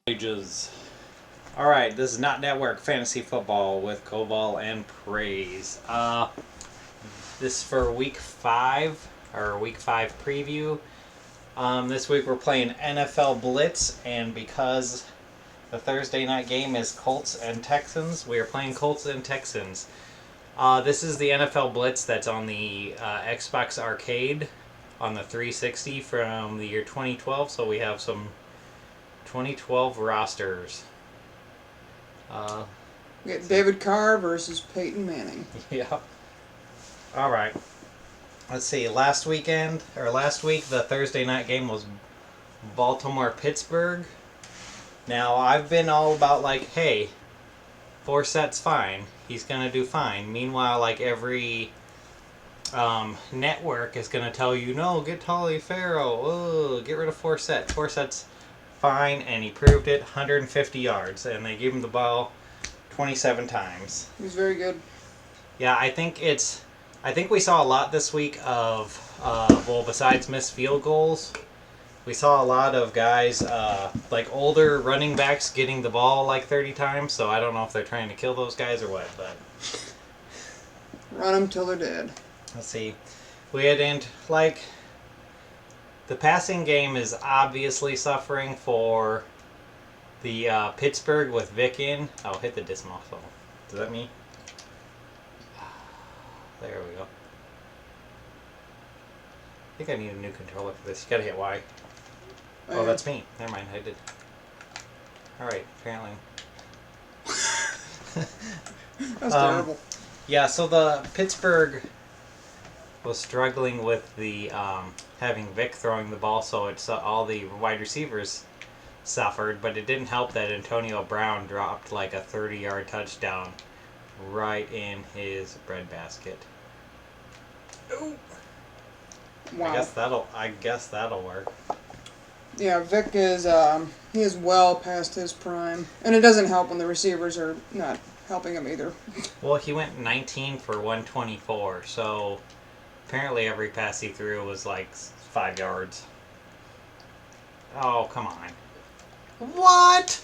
Ages. Alright, this is Not Network Fantasy Football with Koval and Praise. This is for week 5, or week 5 preview. This week we're playing NFL Blitz, and because the Thursday night game is Colts and Texans, we are playing Colts and Texans. This is the NFL Blitz that's on the Xbox Arcade on the 360 from the year 2012, so we have some 2012 rosters. We got David Carr versus Peyton Manning. Yeah. All right. Let's see. Last week, the Thursday night game was Baltimore-Pittsburgh. Now, I've been all about like, hey, 4 sets fine. He's gonna do fine. Meanwhile, like every network is gonna tell you, no, get Taliaferro. Oh, get rid of 4 sets. 4 sets. Fine, and he proved it. 150 yards, and they gave him the ball 27 times. He was very good. Yeah, I think we saw a lot this week of besides missed field goals, we saw a lot of guys like older running backs getting the ball like 30 times. So I don't know if they're trying to kill those guys or what, but run them till they're dead. Let's see. We had the passing game is obviously suffering for the Pittsburgh with Vic in. Oh, hit the disc muffle. Does that mean? There we go. I think I need a new controller for this. You gotta hit Y. Oh, that's me. Never mind, I did. Alright, apparently. That's terrible. Yeah, so the Pittsburgh was struggling with the having Vic throwing the ball, so it's all the wide receivers suffered, but it didn't help that Antonio Brown dropped like a 30-yard touchdown right in his breadbasket. Ooh. Wow. I guess that'll work. Yeah, Vic is he is well past his prime, and it doesn't help when the receivers are not helping him either. Well, he went 19 for 124, so apparently every pass he threw was like 5 yards. Oh, come on. What?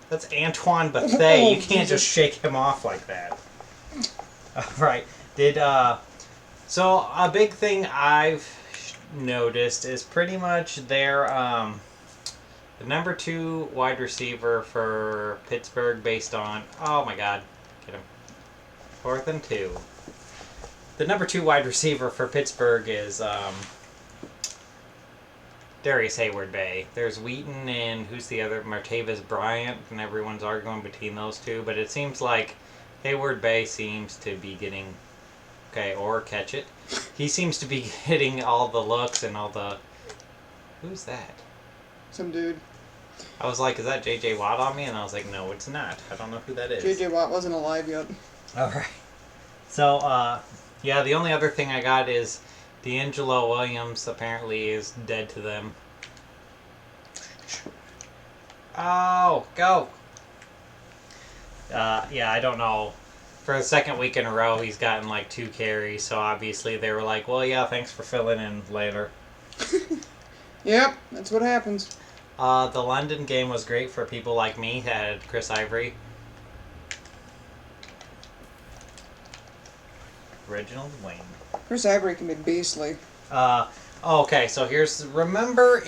That's Antoine Bethea. You can't just shake him off like that. Alright. So a big thing I've noticed is pretty much their the number 2 wide receiver for Pittsburgh based on, oh my god, get him. 4th and 2. The number 2 wide receiver for Pittsburgh is Darius Hayward-Bay. There's Wheaton and who's the other? Martavis Bryant, and everyone's arguing between those two. But it seems like Hayward-Bay seems to be getting, or catch it. He seems to be getting all the looks and all the. Who's that? Some dude. I was like, is that J.J. Watt on me? And I was like, no, it's not. I don't know who that is. J.J. Watt wasn't alive yet. All right. So, yeah, the only other thing I got is D'Angelo Williams apparently is dead to them. Oh, go! Yeah, I don't know. For the second week in a row, he's gotten like 2 carries, so obviously they were like, well, yeah, thanks for filling in later. Yep, that's what happens. The London game was great for people like me that had Chris Ivory. Reginald Wayne. Chris Ivory can be beastly. Okay, so remember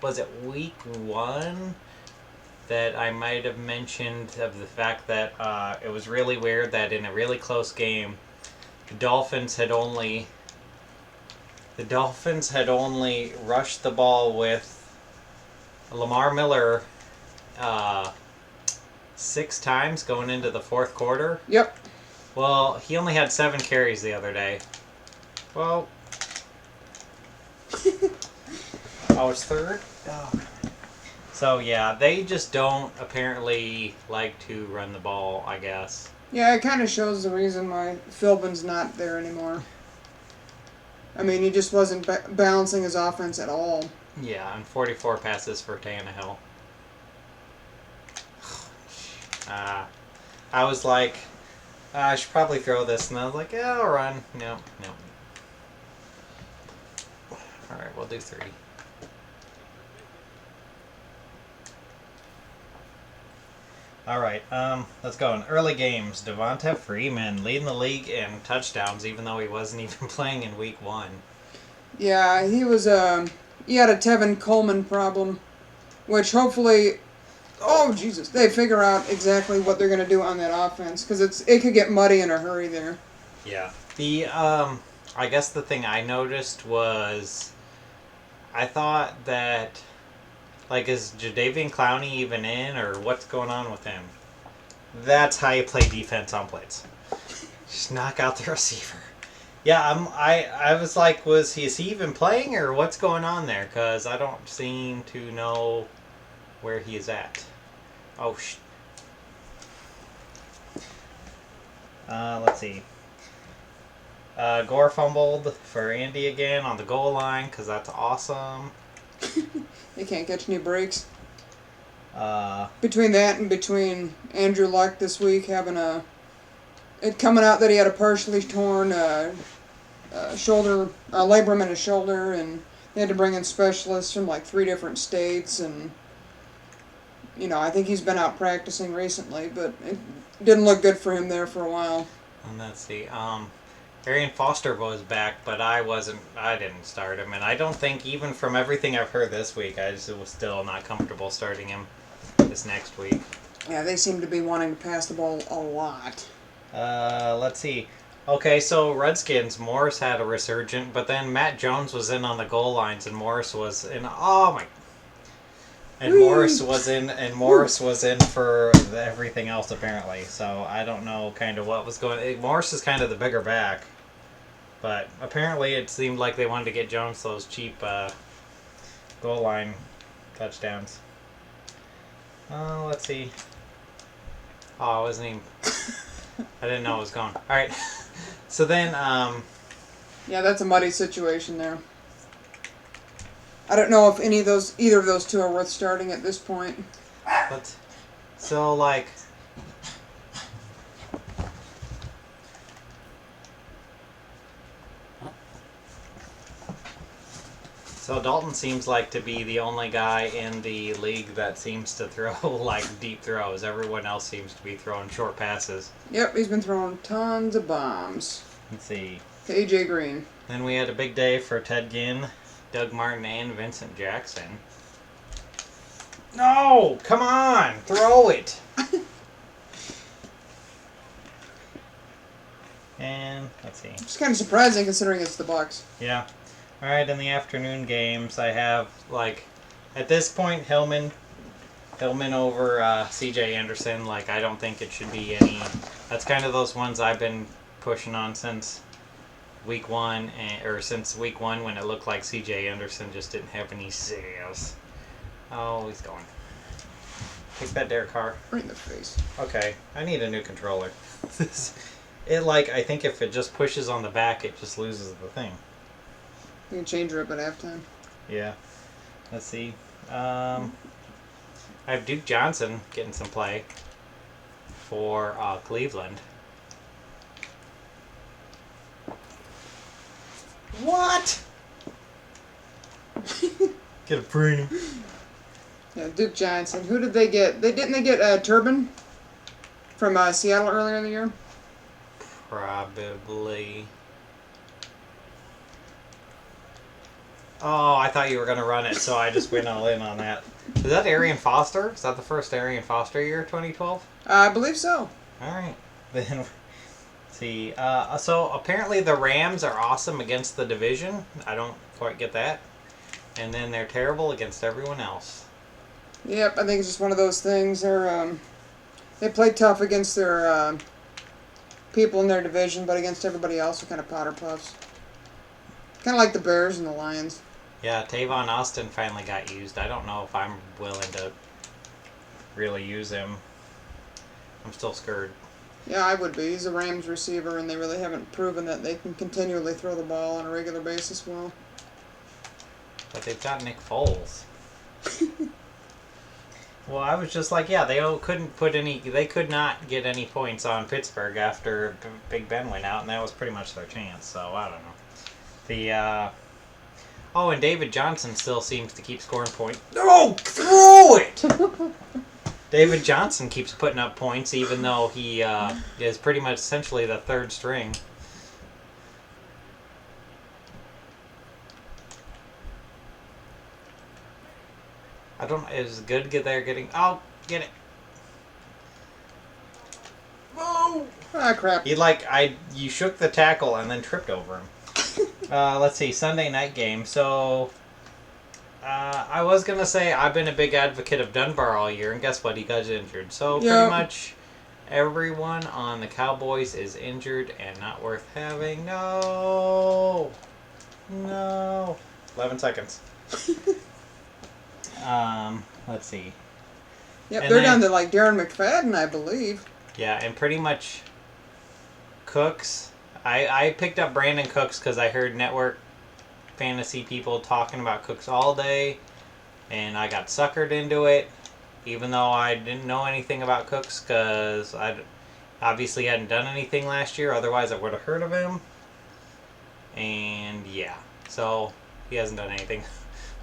was it week 1 that I might have mentioned of the fact that it was really weird that in a really close game, the Dolphins had only rushed the ball with Lamar Miller 6 times going into the 4th quarter? Yep. Well, he only had 7 carries the other day. Well, it's 3rd? Oh. So, yeah, they just don't apparently like to run the ball, I guess. Yeah, it kind of shows the reason why Philbin's not there anymore. I mean, he just wasn't balancing his offense at all. Yeah, and 44 passes for Tannehill. I was like, I should probably throw this, and I was like, yeah, I'll run. No. Alright, we'll do 3. All right, let's go. In early games, Devonta Freeman leading the league in touchdowns, even though he wasn't even playing in week 1. Yeah, he was he had a Tevin Coleman problem, which hopefully, oh Jesus, they figure out exactly what they're gonna do on that offense because it could get muddy in a hurry there. Yeah. The I guess the thing I noticed was I thought that, like, is Jadeveon Clowney even in, or what's going on with him? That's how you play defense on blitz. Just knock out the receiver. Yeah, I was like, is he even playing, or what's going on there? Because I don't seem to know where he is at. Oh, let's see. Gore fumbled for Andy again on the goal line because that's awesome. They can't catch any breaks. Uh, Between that and between Andrew Luck this week having it coming out that he had a partially torn shoulder, labrum in his shoulder, and they had to bring in specialists from like 3 different states, and I think he's been out practicing recently, but it didn't look good for him there for a while. and let's see. Arian Foster was back, but I didn't start him, and I don't think, even from everything I've heard this week, I just was still not comfortable starting him this next week. Yeah, they seem to be wanting to pass the ball a lot. Let's see. Okay, so Redskins, Morris had a resurgent, but then Matt Jones was in on the goal lines, and Morris was in. Oh my! And Whee! Morris was in for everything else apparently. So I don't know kind of what was going. Morris is kind of the bigger back, but apparently it seemed like they wanted to get Jones those cheap goal line touchdowns. Let's see. Oh, I wasn't even. I didn't know it was going. All right. So then, Yeah, that's a muddy situation there. I don't know if either of those two are worth starting at this point. but so like, so Dalton seems like to be the only guy in the league that seems to throw like deep throws. Everyone else seems to be throwing short passes. Yep, he's been throwing tons of bombs. Let's see. To AJ Green. Then we had a big day for Ted Ginn, Doug Martin, and Vincent Jackson. No! Come on! Throw it! And let's see. It's kind of surprising considering it's the Bucks. Yeah. Alright, in the afternoon games, I have, like, at this point, Hillman over CJ Anderson. Like, I don't think it should be any. That's kind of those ones I've been pushing on since week 1, since week 1 when it looked like CJ Anderson just didn't have any sales. Oh, he's going. Take that, Derek Carr. Right in the face. Okay, I need a new controller. I think if it just pushes on the back, it just loses the thing. You can change her up at halftime. Yeah. Let's see. I have Duke Johnson getting some play for Cleveland. What? Get a premium. Yeah, Duke Johnson. Who did they get? Didn't they get Turbin from Seattle earlier in the year? Probably. Oh, I thought you were going to run it, so I just went all in on that. Is that Arian Foster? Is that the first Arian Foster year, 2012? I believe so. All right. Then, see. So apparently the Rams are awesome against the division. I don't quite get that. And then they're terrible against everyone else. Yep, I think it's just one of those things. They play tough against their people in their division, but against everybody else, they're kind of powder puffs. Kind of like the Bears and the Lions. Yeah, Tavon Austin finally got used. I don't know if I'm willing to really use him. I'm still scared. Yeah, I would be. He's a Rams receiver, and they really haven't proven that they can continually throw the ball on a regular basis well. But they've got Nick Foles. Well, I was just like, yeah, they could not get any points on Pittsburgh after Big Ben went out, and that was pretty much their chance. So I don't know. And David Johnson still seems to keep scoring points. No, throw it. David Johnson keeps putting up points, even though he is pretty much essentially the third string. I don't. Is good get there getting? Oh, get it! Whoa! Ah, crap. You shook the tackle and then tripped over him. Let's see, Sunday night game. So, I was gonna say I've been a big advocate of Dunbar all year, and guess what? He got injured. So pretty much everyone on the Cowboys is injured and not worth having. No. 11 seconds. Let's see. Yep, they're down to like Darren McFadden, I believe. Yeah, and pretty much Cooks. I picked up Brandon Cooks because I heard network fantasy people talking about Cooks all day, and I got suckered into it, even though I didn't know anything about Cooks because I obviously hadn't done anything last year. Otherwise, I would have heard of him. And yeah, so he hasn't done anything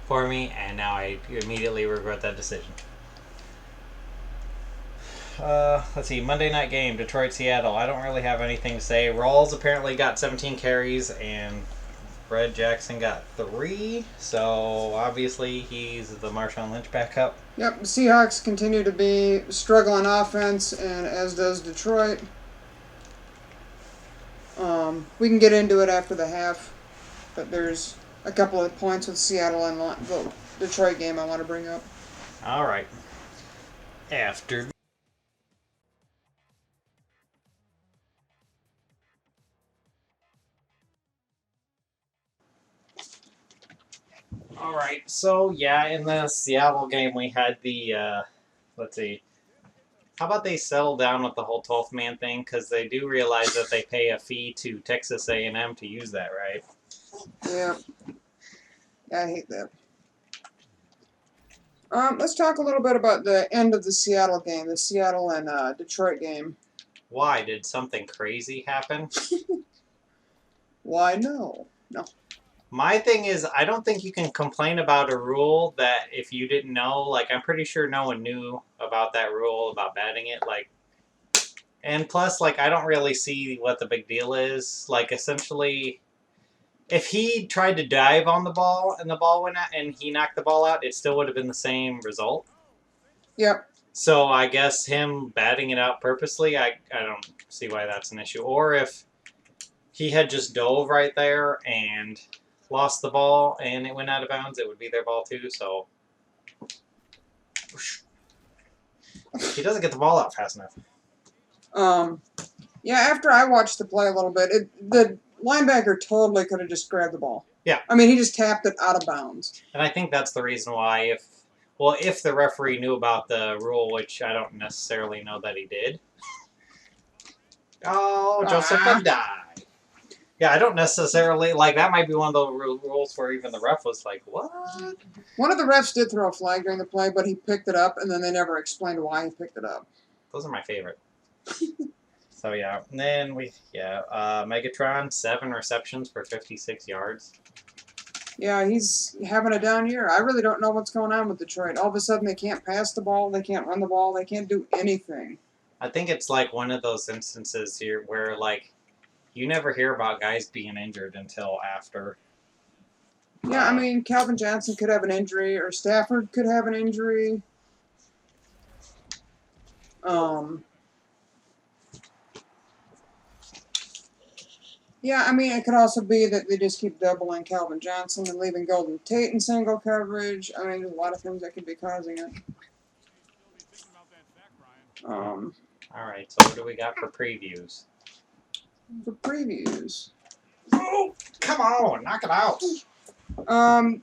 for me, and now I immediately regret that decision. Let's see, Monday night game, Detroit-Seattle. I don't really have anything to say. Rawls apparently got 17 carries, and Fred Jackson got 3. So obviously he's the Marshawn Lynch backup. Yep, the Seahawks continue to be struggling offense, and as does Detroit. We can get into it after the half, but there's a couple of points with Seattle and the Detroit game I want to bring up. All right. After. All right. So yeah, in the Seattle game we had the. Let's see. How about they settle down with the whole 12th man thing? Because they do realize that they pay a fee to Texas A&M to use that, right? Yeah. I hate that. Let's talk a little bit about the end of the Seattle game, the Seattle and Detroit game. Why? Did something crazy happen? Why, no. My thing is, I don't think you can complain about a rule that if you didn't know, like, I'm pretty sure no one knew about that rule, about batting it, like, and plus, like, I don't really see what the big deal is. Like, essentially, if he tried to dive on the ball and the ball went out and he knocked the ball out, it still would have been the same result. Yep. So I guess him batting it out purposely, I don't see why that's an issue. Or if he had just dove right there and lost the ball and it went out of bounds, it would be their ball too. So he doesn't get the ball out fast enough. Yeah, after I watched the play a little bit, the linebacker totally could have just grabbed the ball. Yeah. I mean, he just tapped it out of bounds. And I think that's the reason why if the referee knew about the rule, which I don't necessarily know that he did. Oh, Joseph Adai. Yeah, I don't necessarily, like, that might be one of the rules where even the ref was like, what? One of the refs did throw a flag during the play, but he picked it up, and then they never explained why he picked it up. Those are my favorite. So, yeah. And then Megatron, 7 receptions for 56 yards. Yeah, he's having a down year. I really don't know what's going on with Detroit. All of a sudden, they can't pass the ball, they can't run the ball, they can't do anything. I think it's like one of those instances here where, like, you never hear about guys being injured until after. Yeah, I mean, Calvin Johnson could have an injury, or Stafford could have an injury. Yeah, I mean, it could also be that they just keep doubling Calvin Johnson and leaving Golden Tate in single coverage. I mean, there's a lot of things that could be causing it. All right, so what do we got for previews? For previews. Oh, come on, knock it out.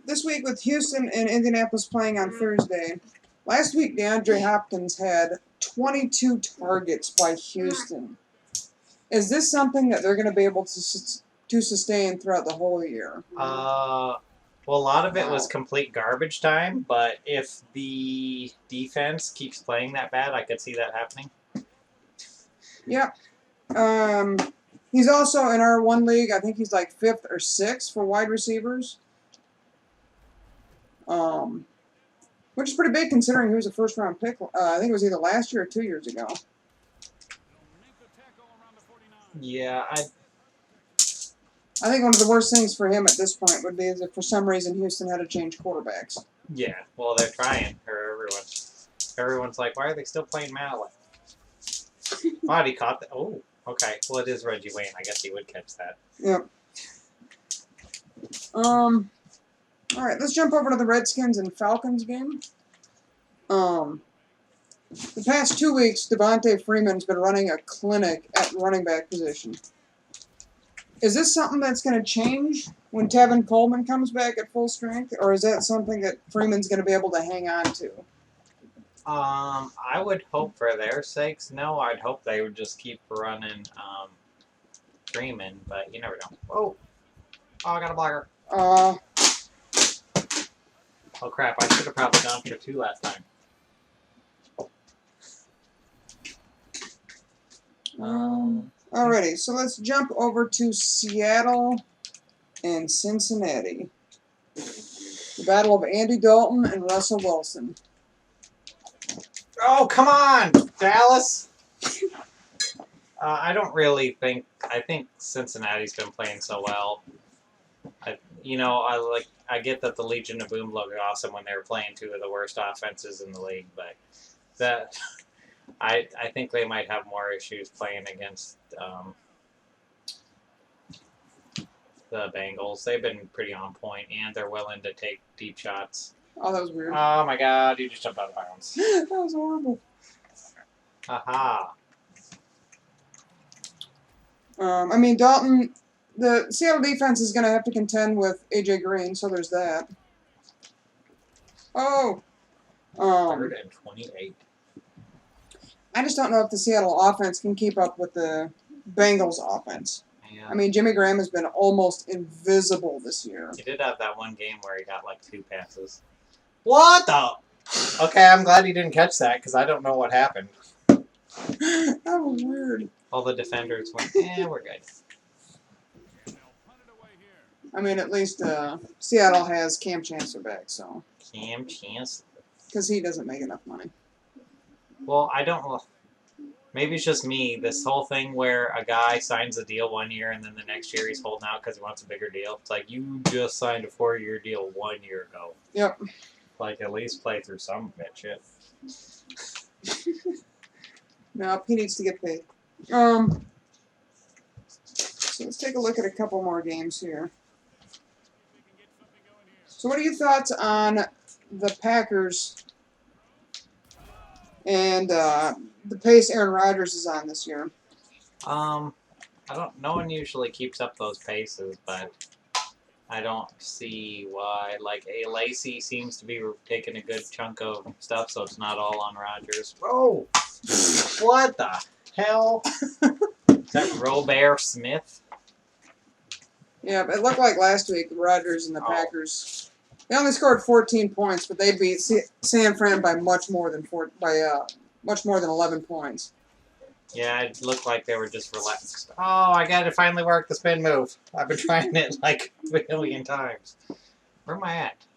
This week with Houston and Indianapolis playing on Thursday. Last week, DeAndre Hopkins had 22 targets by Houston. Is this something that they're going to be able to sustain throughout the whole year? Well, a lot of it was complete garbage time, but if the defense keeps playing that bad, I could see that happening. Yep. He's also in our one league. I think he's like 5th or 6th for wide receivers. which is pretty big considering he was a first-round pick. I think it was either last year or 2 years ago. Yeah, I think one of the worst things for him at this point would be is if for some reason Houston had to change quarterbacks. yeah. Well, they're trying. Or everyone's like, why are they still playing Mallett? Wow, he caught that. Oh, okay. Well, it is Reggie Wayne. I guess he would catch that. Yep. All right, let's jump over to the Redskins and Falcons game. The past 2 weeks, Devontae Freeman's been running a clinic at running back position. Is this something that's going to change when Tevin Coleman comes back at full strength, or is that something that Freeman's going to be able to hang on to? I would hope for their sakes. No, I'd hope they would just keep running Freeman, but you never know. Oh, I got a blocker. Oh crap! I should have probably gone for 2 last time. Alrighty, so let's jump over to Seattle and Cincinnati. The battle of Andy Dalton and Russell Wilson. Oh, come on, Dallas! I don't really think... I think Cincinnati's been playing so well. I get that the Legion of Boom looked awesome when they were playing 2 of the worst offenses in the league, but that... I think they might have more issues playing against the Bengals. They've been pretty on point, and they're willing to take deep shots. Oh, that was weird. Oh my god, you just jumped out of bounds. That was horrible. Aha. Dalton, the Seattle defense is going to have to contend with A.J. Green, so there's that. Oh. 3rd and 28. I just don't know if the Seattle offense can keep up with the Bengals offense. Yeah. Jimmy Graham has been almost invisible this year. He did have that one game where he got like 2 passes. What the? Okay, I'm glad he didn't catch that because I don't know what happened. That was weird. All the defenders went, we're good. At least Seattle has Cam Chancellor back, so. Cam Chancellor. Because he doesn't make enough money. Well, I don't know. Maybe it's just me. This whole thing where a guy signs a deal 1 year and then the next year he's holding out because he wants a bigger deal. It's like, you just signed a 4-year deal 1 year ago. Yep. Like, at least play through some of that shit. No, he needs to get paid. So let's take a look at a couple more games here. So what are your thoughts on the Packers and the pace Aaron Rodgers is on this year? No one usually keeps up those paces, but I don't see why. Like, Lacey seems to be taking a good chunk of stuff, so it's not all on Rodgers. Oh! What the hell? Is that Robert Smith? Yeah, but it looked like last week Rodgers and the Packers. They only scored 14 points, but they beat San Fran by much more than 11 points. Yeah, it looked like they were just relaxed. Oh, I got to finally work the spin move. I've been trying it like a million times. Where am I at?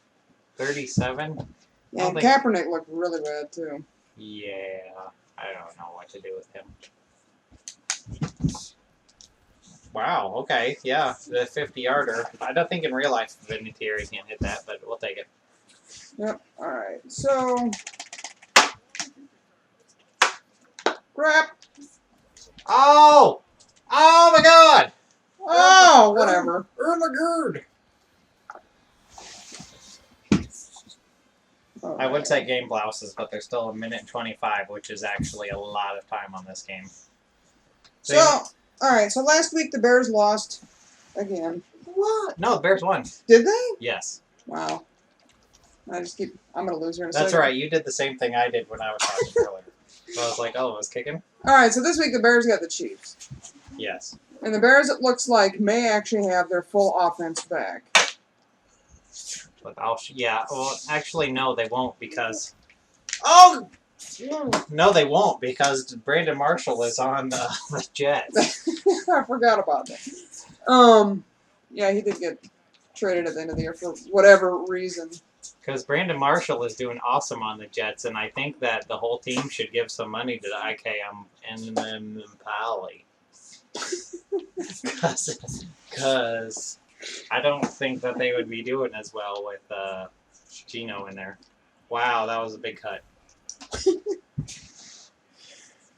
37? Yeah, and Kaepernick looked really bad, too. Yeah, I don't know what to do with him. Wow, okay, yeah, the 50-yarder. I don't think in real life Vinatieri can't hit that, but we'll take it. Yep, alright, so... Crap! Oh! Oh my god! Oh, whatever. Ermagerd! I would say game blouses, but there's still 1:25, which is actually a lot of time on this game. So, alright, so last week the Bears lost again. What? No, the Bears won. Did they? Yes. Wow. I'm going to lose here in a second. That's right, you did the same thing I did when I was talking earlier. So I was like, oh, it was kicking? Alright, so this week the Bears got the Chiefs. Yes. And the Bears, it looks like, may actually have their full offense back. Yeah, well, actually, no, they won't because... Oh! No, they won't because Brandon Marshall is on the Jets. I forgot about that. Yeah, he did get traded at the end of the year for whatever reason. Because Brandon Marshall is doing awesome on the Jets, and I think that the whole team should give some money to the IKM and Pally. Because I don't think that they would be doing as well with Gino in there. Wow, that was a big cut.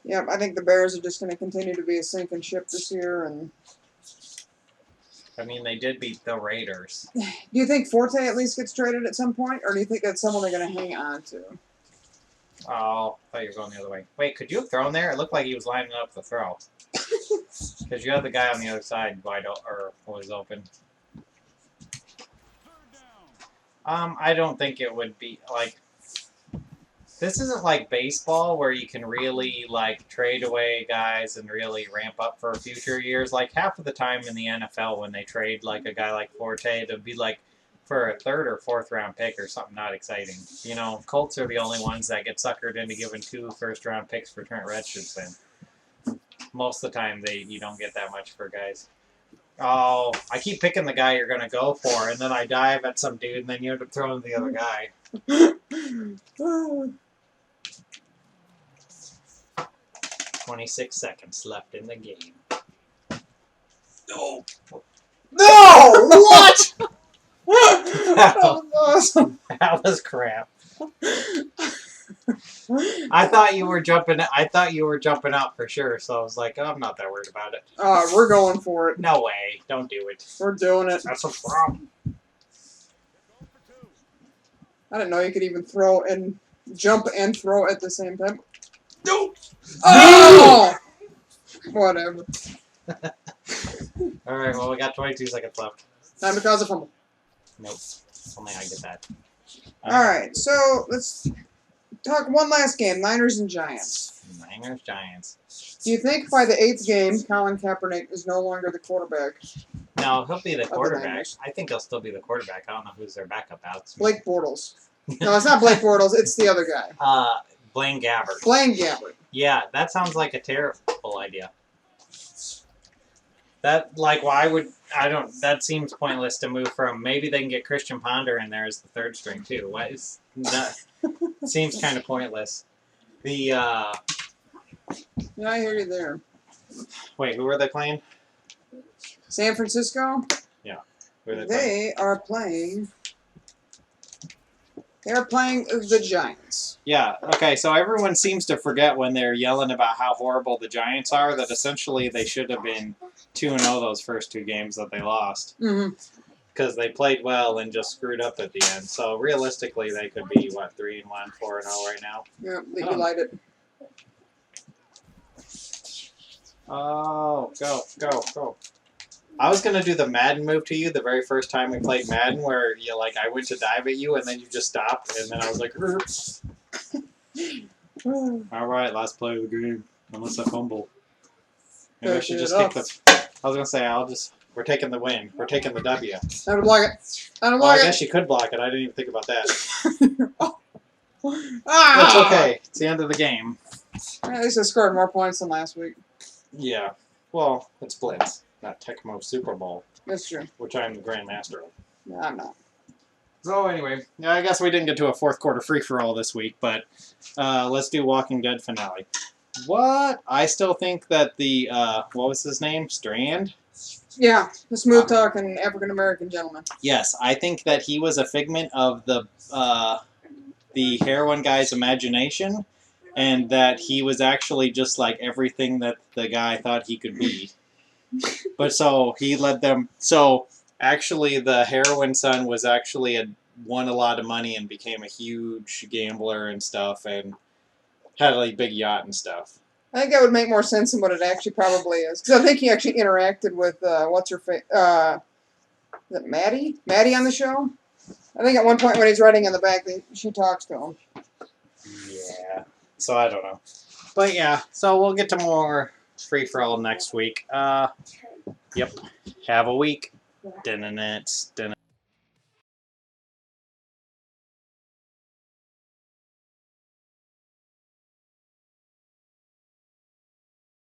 Yep, I think the Bears are just going to continue to be a sinking ship this year. And I mean, they did beat the Raiders. do you think Forte at least gets traded at some point, or do you think that's someone they're going to hang on to? Oh, I thought you were going the other way. Wait, could you have thrown there? It looked like he was lining up the throw. Because you had the guy on the other side wide or was open. I don't think it would be like. This isn't like baseball where you can really like trade away guys and really ramp up for future years. Like half of the time in the NFL when they trade like a guy like Forte, it'd be like for a third or fourth round pick or something not exciting. You know, Colts are the only ones that get suckered into giving 2 first-round picks for Trent Richardson. Most of the time you don't get that much for guys. Oh, I keep picking the guy you're going to go for, and then I dive at some dude, and then you end up throwing the other guy. 26 seconds left in the game. No! No! What? That was awesome. That was crap. I thought you were jumping out for sure, so I was like, oh, I'm not that worried about it. We're going for it. No way. Don't do it. We're doing it. That's a problem. I didn't know you could even throw and jump and throw at the same time. No! Oh! Whatever. Alright, well, we got 22 seconds left. Time to cause a fumble. Nope. Only I get that. Alright, so let's talk one last game. Niners and Giants. Niners, Giants. Do you think by the 8th game, Colin Kaepernick is no longer the quarterback? No, he'll be the quarterback. Niners? I think he'll still be the quarterback. I don't know who's their backup out. Blake Bortles. No, it's not Blake Bortles. It's the other guy. Blaine Gabbert. Blaine Gabbert. Yeah, that sounds like a terrible idea. That, like, that seems pointless to move from. Maybe they can get Christian Ponder in there as the third string, too. What is that? Seems kind of pointless. Yeah, I hear you there. Wait, who are they playing? San Francisco? Yeah. Who are they playing? They are playing... They're playing the Giants. Yeah, okay, so everyone seems to forget when they're yelling about how horrible the Giants are that essentially they should have been 2-0 those first 2 games that they lost. Mm-hmm. Because they played well and just screwed up at the end. So realistically, they could be, 3-1, 4-0 right now? Yeah, you light it. Oh, go. I was going to do the Madden move to you the very first time we played Madden where I went to dive at you and then you just stopped and then I was like, alright, last play of the game. Unless I fumble. Maybe I should just take the... I was going to say, we're taking the win. We're taking the W. I would block it. I guess you could block it. I didn't even think about that. Ah! That's okay. It's the end of the game. At least I scored more points than last week. Yeah. Well, it's Blitz, not Tecmo Super Bowl. That's true. Which I'm the Grand Master of. No, I'm not. So anyway, I guess we didn't get to a fourth quarter free-for-all this week, but let's do Walking Dead finale. What? I still think that the, what was his name? Strand? Yeah, the smooth-talking African-American gentleman. Yes, I think that he was a figment of the heroin guy's imagination, and that he was actually just like everything that the guy thought he could be. But so he led them. So actually, the heroin son was actually won a lot of money and became a huge gambler and stuff, and had a big yacht and stuff. I think that would make more sense than what it actually probably is. Because I think he actually interacted with, what's her face? Is it Maddie? Maddie on the show? I think at one point when he's writing in the back, she talks to him. Yeah. So I don't know. But yeah, so we'll get to more free-for-all next week. Yep. Have a week. Dun-dun-dun.